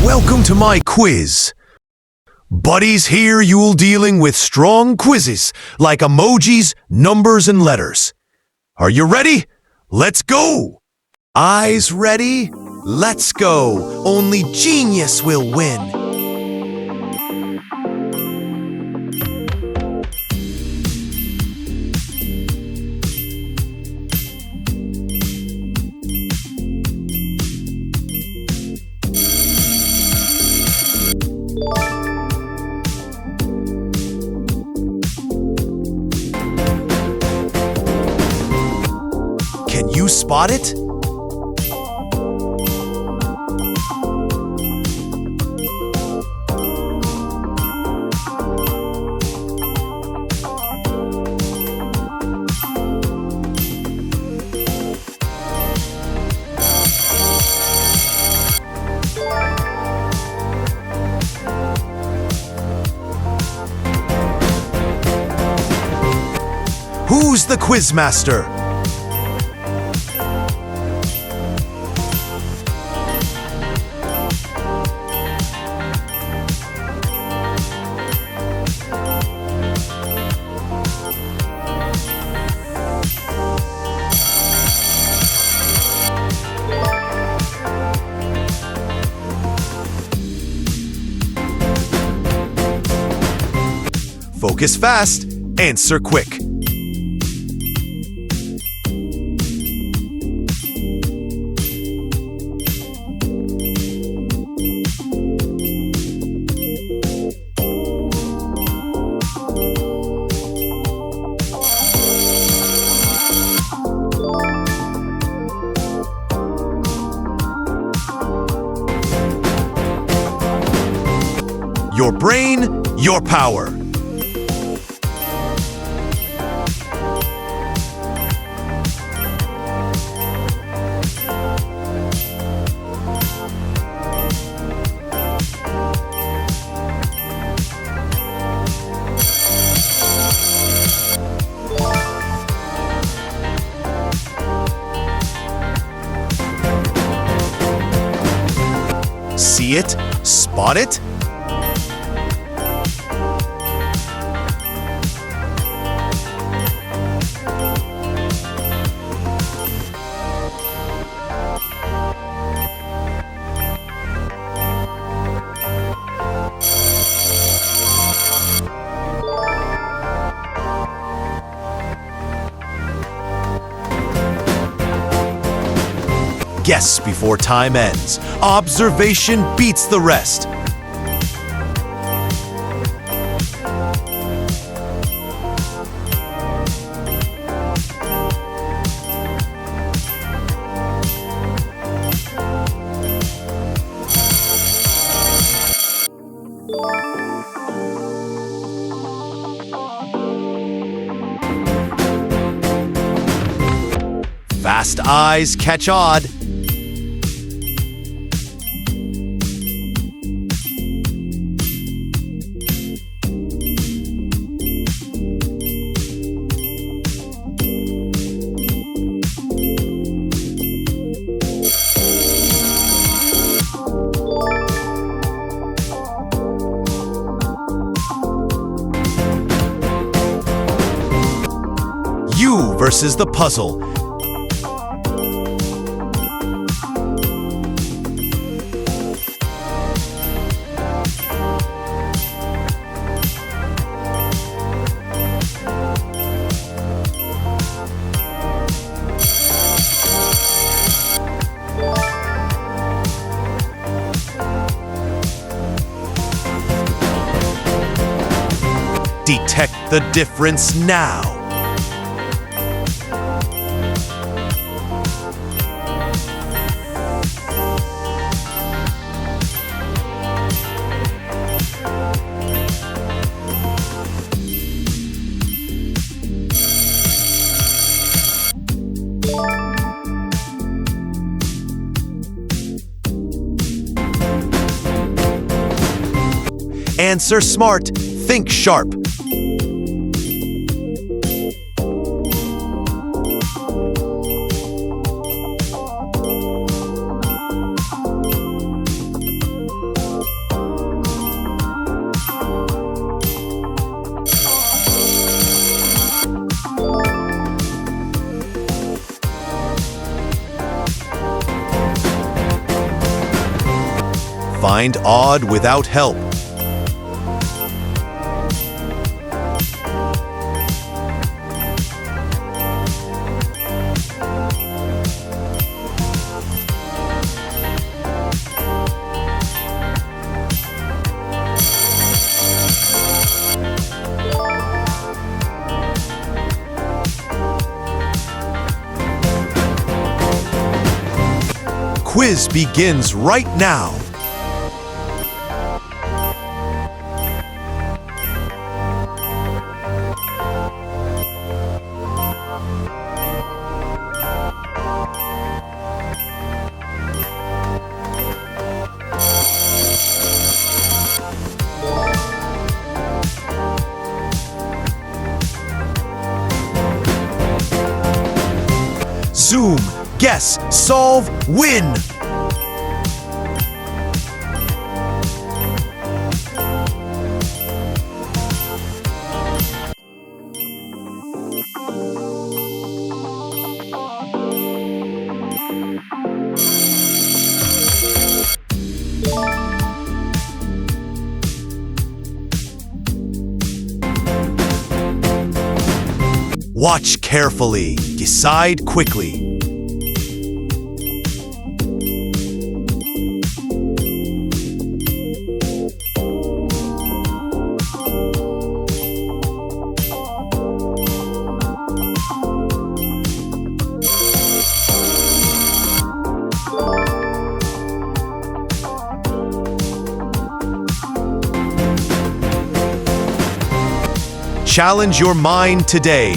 Welcome to my quiz. Buddies, here you'll dealing with strong quizzes like emojis, numbers, and letters. Are you ready? Let's go! Eyes ready? Let's go! Only genius will win. Can you spot it? Who's the quizmaster? Focus fast, answer quick. Your brain, your power. See it? Spot it? Guess before time ends. Observation beats the rest. Fast eyes catch odd. You versus the puzzle. Detect the difference now. Answer smart, think sharp. Find odd without help. Quiz begins right now. Zoom, guess, solve, win! Watch carefully. Decide quickly. Challenge your mind today.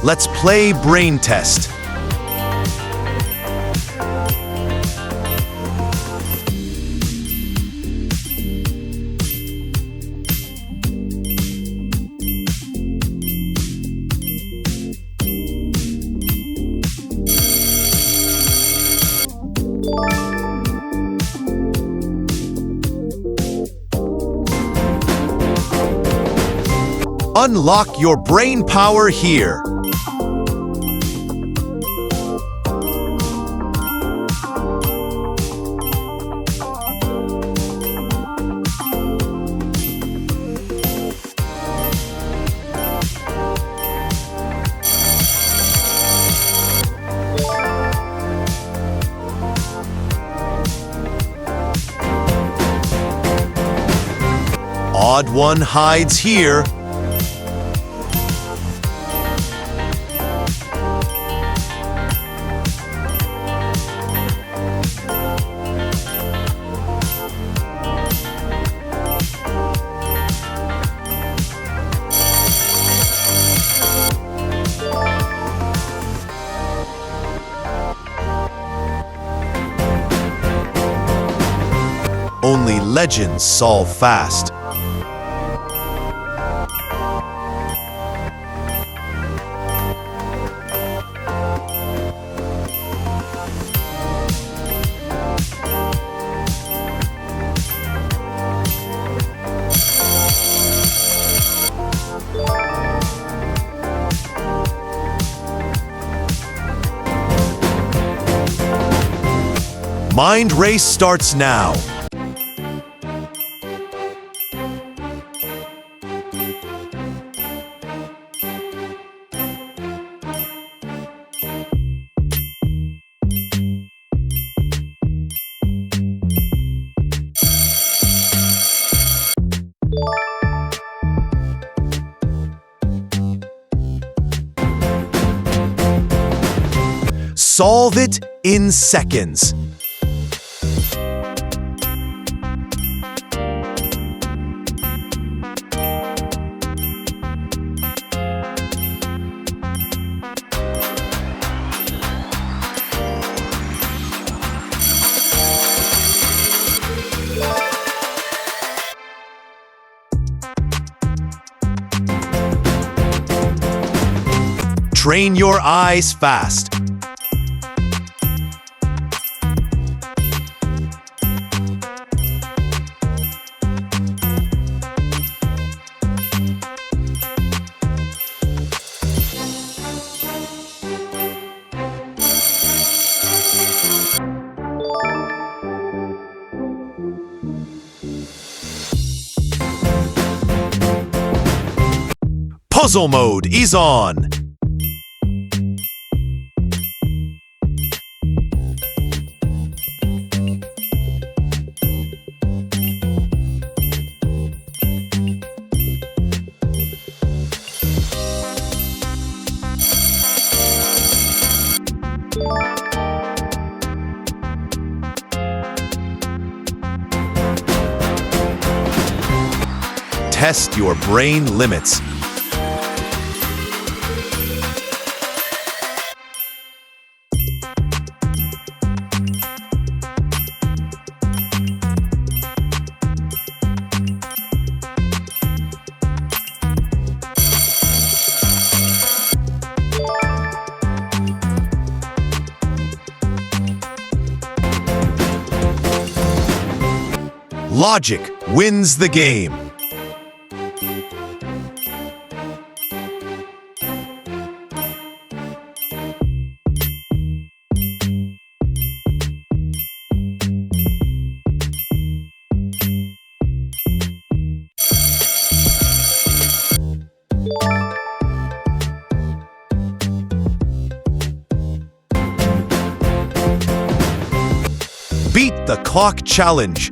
Let's play brain test. Unlock your brain power here. Odd one hides here. Only legends solve fast. Mind race starts now. Solve it in seconds. Train your eyes fast. Puzzle mode is on. Test your brain limits. Logic wins the game. Beat the clock challenge.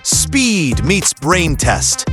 Speed meets brain test.